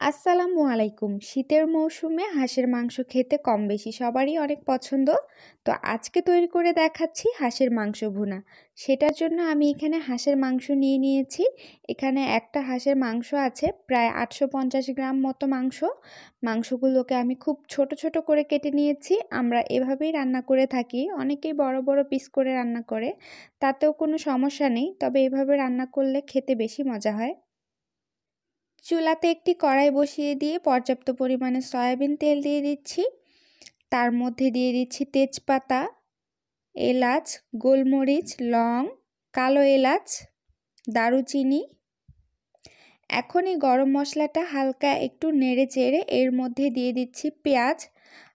আসসালামু আলাইকুম। শীতের মৌসুমে হাঁসের মাংস খেতে কম বেশি সবারই অনেক পছন্দ। তো আজকে তৈরি করে দেখাচ্ছি হাঁসের মাংস ভুনা। সেটার জন্য আমি এখানে হাঁসের মাংস নিয়ে নিয়েছি। এখানে একটা হাঁসের মাংস আছে প্রায় 850 গ্রাম মতো মাংস। মাংসগুলোকে আমি খুব ছোট ছোট করে কেটে নিয়েছি। আমরা এভাবেই রান্না করে থাকি। অনেকেই বড় বড় পিস করে রান্না করে, তাতেও কোনো সমস্যা নেই, তবে এভাবে রান্না করলে খেতে বেশি মজা হয়। চুলাতে একটি কড়াই বসিয়ে দিয়ে পর্যাপ্ত পরিমাণে সয়াবিন তেল দিয়ে দিচ্ছি। তার মধ্যে দিয়ে দিচ্ছি তেজপাতা, এলাচ, গোলমরিচ, লং, কালো এলাচ, দারুচিনি। এখন এই গরম মশলাটা হালকা একটু নেড়ে চেড়ে এর মধ্যে দিয়ে দিচ্ছি পেঁয়াজ।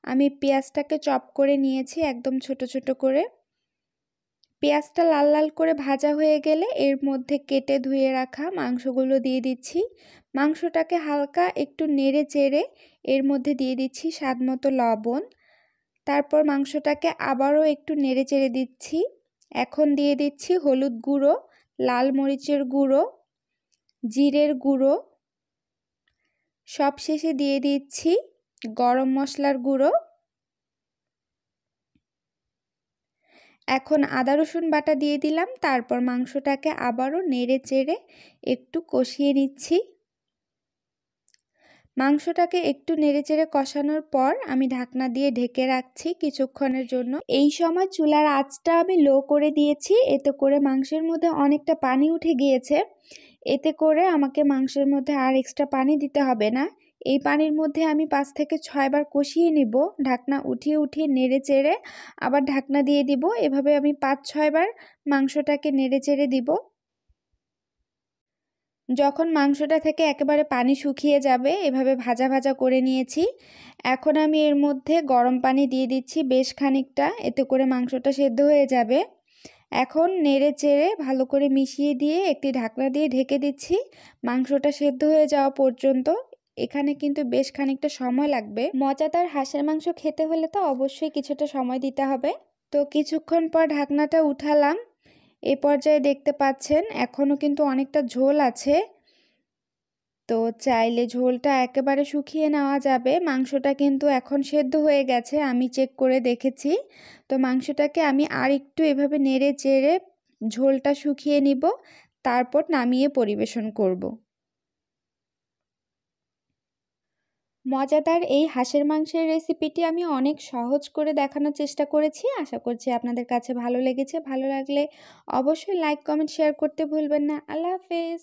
আমি পেঁয়াজটাকে চপ করে নিয়েছি একদম ছোট ছোট করে। পেঁয়াজটা লাল লাল করে ভাজা হয়ে গেলে এর মধ্যে কেটে ধুয়ে রাখা মাংসগুলো দিয়ে দিচ্ছি। মাংসটাকে হালকা একটু নেড়ে চেড়ে এর মধ্যে দিয়ে দিচ্ছি স্বাদমতো লবণ। তারপর মাংসটাকে আবারও একটু নেড়ে চেড়ে দিচ্ছি। এখন দিয়ে দিচ্ছি হলুদ গুঁড়ো, লাল মরিচের গুঁড়ো, জিরের গুঁড়ো, সবশেষে দিয়ে দিচ্ছি গরম মশলার গুঁড়ো। এখন আদা রসুন বাটা দিয়ে দিলাম। তারপর মাংসটাকে আবারও নেড়ে চেড়ে একটু কষিয়ে নিচ্ছি। মাংসটাকে একটু নেড়েচেড়ে কষানোর পর আমি ঢাকনা দিয়ে ঢেকে রাখছি কিছুক্ষণের জন্য। এই সময় চুলার আঁচটা আমি লো করে দিয়েছি, এতে করে মাংসের মধ্যে অনেকটা পানি উঠে গিয়েছে। এতে করে আমাকে মাংসের মধ্যে আর এক্সট্রা পানি দিতে হবে না। এই পানির মধ্যে আমি 5 থেকে 6 বার কষিয়ে নিব। ঢাকনা উঠিয়ে উঠিয়ে নেড়ে চেড়ে আবার ঢাকনা দিয়ে দিব। এভাবে আমি 5-6 বার মাংসটাকে নেড়ে চেড়ে দিব। যখন মাংসটা থেকে একেবারে পানি শুকিয়ে যাবে, এভাবে ভাজা ভাজা করে নিয়েছি। এখন আমি এর মধ্যে গরম পানি দিয়ে দিচ্ছি বেশ খানিকটা, এতে করে মাংসটা সেদ্ধ হয়ে যাবে। এখন নেড়ে চেড়ে ভালো করে মিশিয়ে দিয়ে একটি ঢাকনা দিয়ে ঢেকে দিচ্ছি মাংসটা সেদ্ধ হয়ে যাওয়া পর্যন্ত। এখানে কিন্তু বেশ খানিকটা সময় লাগবে। মজাদার হাঁসের মাংস খেতে হলে তো অবশ্যই কিছুটা সময় দিতে হবে। তো কিছুক্ষণ পর ঢাকনাটা উঠালাম। এই পর্যায়ে দেখতে পাচ্ছেন এখনও কিন্তু অনেকটা ঝোল আছে। তো চাইলে ঝোলটা একেবারে শুকিয়ে নেওয়া যাবে। মাংসটা কিন্তু এখন সেদ্ধ হয়ে গেছে, আমি চেক করে দেখেছি। তো মাংসটাকে আমি আর একটু এভাবে নেড়ে চেড়ে ঝোলটা শুকিয়ে নিব, তারপর নামিয়ে পরিবেশন করব। মজাদার এই হাঁসের মাংসের রেসিপিটি আমি অনেক সহজ করে দেখানোর চেষ্টা করেছি। আশা করছি আপনাদের কাছে ভালো লেগেছে। ভালো লাগলে অবশ্যই লাইক, কমেন্ট, শেয়ার করতে ভুলবেন না। আল্লাহ হাফেজ।